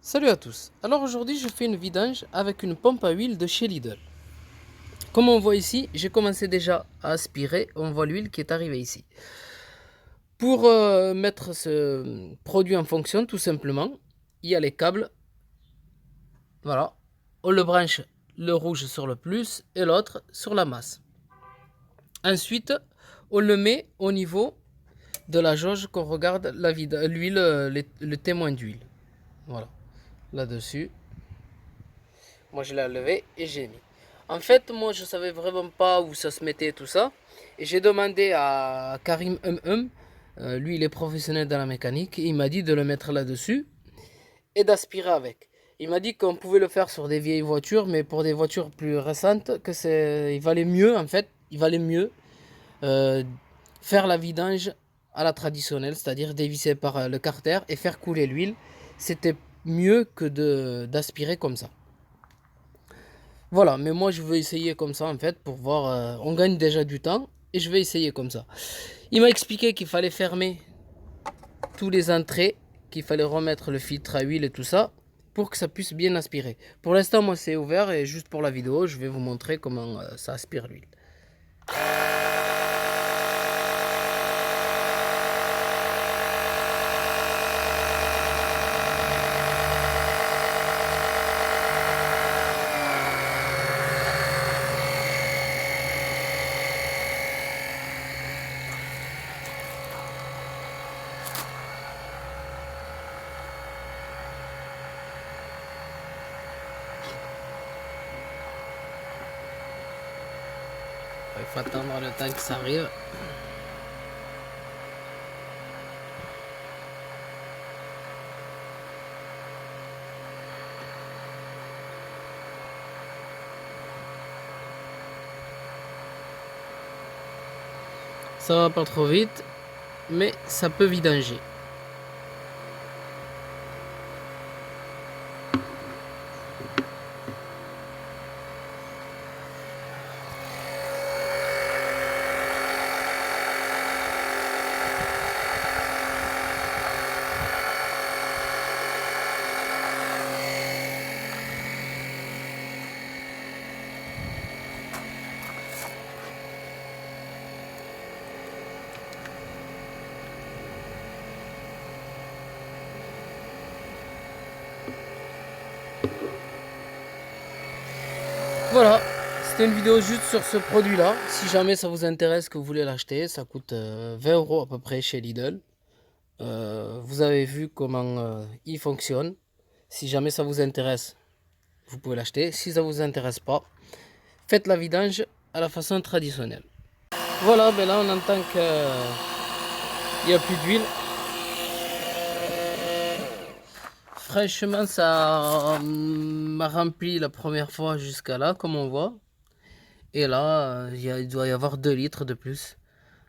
Salut à tous. Alors aujourd'hui je fais une vidange avec une pompe à huile de chez Lidl. Comme on voit ici, j'ai commencé déjà à aspirer, on voit l'huile qui est arrivée ici. Pour mettre ce produit en fonction, tout simplement, il y a les câbles. Voilà. On le branche, le rouge sur le plus et l'autre sur la masse. Ensuite, on le met au niveau de la jauge qu'on regarde l'huile, le témoin d'huile. Voilà. Là-dessus. Moi, je l'ai enlevé et j'ai mis. En fait, moi, je savais vraiment pas où ça se mettait tout ça. Et j'ai demandé à Karim lui, il est professionnel dans la mécanique. Il m'a dit de le mettre là-dessus et d'aspirer avec. Il m'a dit qu'on pouvait le faire sur des vieilles voitures, mais pour des voitures plus récentes, il valait mieux, en fait, il valait mieux euh, faire la vidange à la traditionnelle, c'est-à-dire dévisser par le carter et faire couler l'huile. C'était mieux que d'aspirer comme ça. Voilà, mais moi je veux essayer comme ça en fait pour voir. On gagne déjà du temps et je vais essayer comme ça. Il m'a expliqué qu'il fallait fermer tous les entrées, qu'il fallait remettre le filtre à huile et tout ça pour que ça puisse bien aspirer. Pour l'instant, moi c'est ouvert et juste pour la vidéo, je vais vous montrer comment ça aspire l'huile. Il faut attendre le temps que ça arrive. Ça va pas trop vite, mais ça peut vidanger. Voilà, c'était une vidéo juste sur ce produit-là. Si jamais ça vous intéresse, que vous voulez l'acheter, ça coûte 20 € à peu près chez Lidl. Vous avez vu comment il fonctionne. Si jamais ça vous intéresse, vous pouvez l'acheter. Si ça vous intéresse pas, faites la vidange à la façon traditionnelle. Voilà, ben là on entend qu'il n'y a plus d'huile. Franchement, ça m'a rempli la première fois jusqu'à là, comme on voit. Et là, il doit y avoir 2 litres de plus.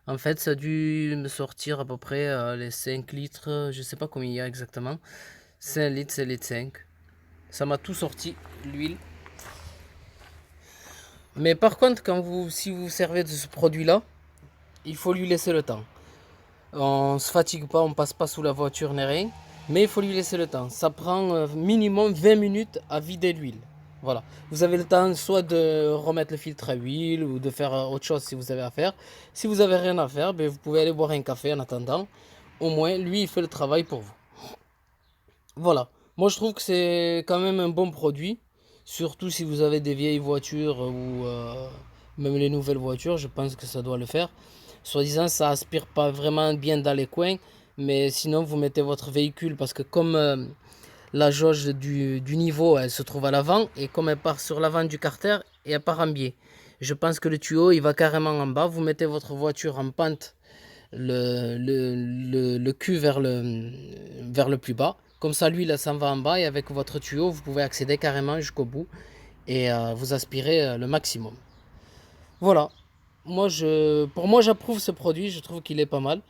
En fait, ça a dû me sortir à peu près les 5 litres, je sais pas combien il y a exactement. 5 litres, 5 litres 5. Ça m'a tout sorti, l'huile. Mais par contre, si vous servez de ce produit-là, il faut lui laisser le temps. On se fatigue pas, on passe pas sous la voiture ni rien. Mais il faut lui laisser le temps. Ça prend minimum 20 minutes à vider l'huile. Voilà. Vous avez le temps soit de remettre le filtre à huile ou de faire autre chose si vous avez à faire. Si vous avez rien à faire, ben vous pouvez aller boire un café en attendant. Au moins, lui, il fait le travail pour vous. Voilà. Moi, je trouve que c'est quand même un bon produit. Surtout si vous avez des vieilles voitures ou même les nouvelles voitures, je pense que ça doit le faire. Soi-disant, ça aspire pas vraiment bien dans les coins, mais sinon, vous mettez votre véhicule parce que comme la jauge du niveau, elle se trouve à l'avant et comme elle part sur l'avant du carter et elle part en biais. Je pense que le tuyau, il va carrément en bas. Vous mettez votre voiture en pente, le cul vers le plus bas. Comme ça, lui, là, s'en va en bas et avec votre tuyau, vous pouvez accéder carrément jusqu'au bout et vous aspirez le maximum. Voilà. Pour moi, j'approuve ce produit. Je trouve qu'il est pas mal.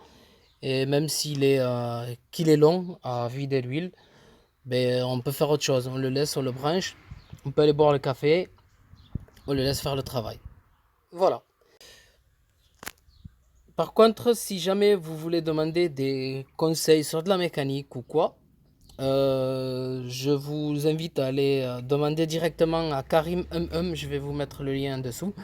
Et même qu'il est long à vider l'huile, ben, on peut faire autre chose. On le laisse, on le branche. On peut aller boire le café. On le laisse faire le travail. Voilà. Par contre, si jamais vous voulez demander des conseils sur de la mécanique ou quoi, Je vous invite à aller demander directement à Karim je vais vous mettre le lien en dessous.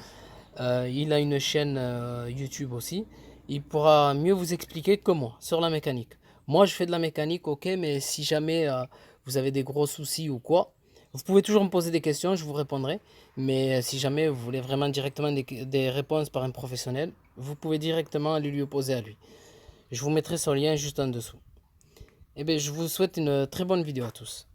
Il a une chaîne YouTube aussi. Il pourra mieux vous expliquer que moi sur la mécanique. Moi, je fais de la mécanique, ok, mais si jamais vous avez des gros soucis ou quoi, vous pouvez toujours me poser des questions, je vous répondrai. Mais si jamais vous voulez vraiment directement des réponses par un professionnel, vous pouvez directement aller lui poser à lui. Je vous mettrai son lien juste en dessous. Eh bien, je vous souhaite une très bonne vidéo à tous.